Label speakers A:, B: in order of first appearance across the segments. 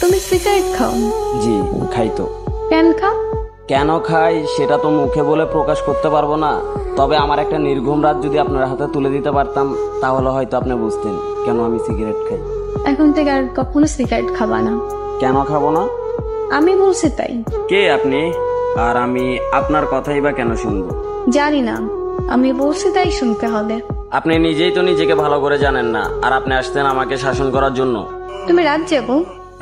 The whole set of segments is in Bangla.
A: তুমি সিগারেট খাও?
B: জি খাই তো।
A: কেন খাও?
B: কেন খাই সেটা তো মুখে বলে প্রকাশ করতে পারবো না, তবে আমার একটা নির্ঘুম রাত যদি আপনার হাতে তুলে দিতে পারতাম তাহলে হয়তো আপনি বুঝতেন কেন আমি সিগারেট খাই।
A: এখন থেকে আর কখনো সিগারেট খাবা না।
B: কেন খাবো না?
A: আমি বলছি তাই।
B: কে আপনি? আর আমি আপনার কথাই বা কেন শুনবো?
A: জানি না, আমি বলছি তাই শুনতে হবে।
B: আপনি নিজেই তো নিজেকে ভালো করে জানেন না, আর আপনি আসতেন আমাকে শাসন করার জন্য।
A: তুমি রাত যাবো?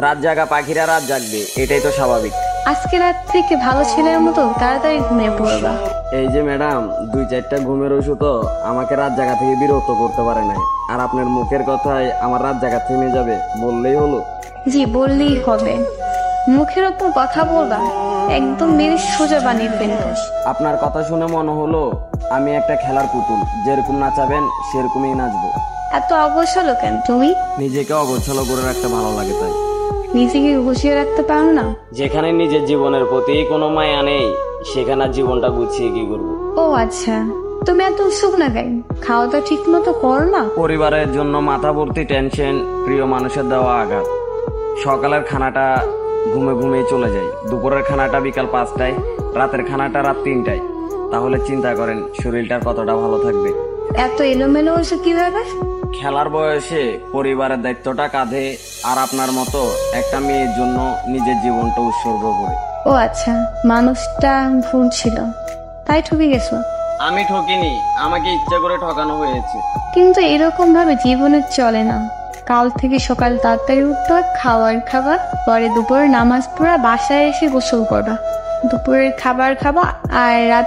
B: রাত জাগা পাখিরা রাত জাগবে, এটাই তো স্বাভাবিক।
A: আজকে রাত থেকে ভালো ছেলের মতো তাড়াতাড়ি ঘুমিয়ে পড়বা।
B: এই যে ম্যাডাম, 2-4টা ঘুমের ওষুধও আমাকে রাত জাগা থেকে বিরক্ত করতে পারে নাই, আর আপনার মুখের কথায় আমার রাত জাগা থেমে যাবে বললেই হলো।
A: জি বললেই হবে। মুখের ওপর কথা বলবা, একদম মেরে সোজা বানিয়ে ফেলবো।
B: আপনার কথা শুনে মনে হলো আমি একটা খেলার পুতুল, যেরকম নাচাবেন সেরকমই নাচবো।
A: এত অবসর কেন তুমি?
B: নিজেকে অগোছালো করে রাখতে ভালো লাগে তাই।
A: নিজেকে গুছিয়ে রাখতে পারো না?
B: যেখানে নিজের জীবনের প্রতি কোনো মায়া নেই সেখানে জীবনটা গুছিয়ে কি করবো?
A: ও আচ্ছা, তুমি এত উৎসুক না কেন? খাওয়া দাওয়া ঠিক মতো করো না?
B: পরিবারের জন্য মাথা ভর্তি টেনশন, প্রিয় মানুষের দেওয়া আঘাত। সকালের খানাটা ঘুমে ঘুমিয়ে চলে যায়, দুপুরের খানাটা বিকাল 5টায়, রাতের খানাটা রাত 3টায়। তাহলে চিন্তা করেন শরীরটার কতটা ভালো থাকবে।
A: এত এলোমেলো হয়েছে কিভাবে?
B: খেলার বয়সে পরিবারের দায়িত্বটা কাঁধে, আর আপনার মতো একটা মেয়ের জন্য নিজের জীবনটা উৎসর্গ করে।
A: ও আচ্ছা, মানুষটা ভুল ছিল তাই ঠকে গেছো?
B: আমি ঠকিনি, আমাকে ইচ্ছা করে ঠকানো হয়েছে।
A: কিন্তু এরকম ভাবে জীবনে চলে না। কাল থেকে সকাল তাড়াতাড়ি উঠতে হয়, খাবার পরে দুপুরে নামাজ পড়া, বাসায় এসে গোসল করবা, দুপুরের খাবার খাবা, আর রাত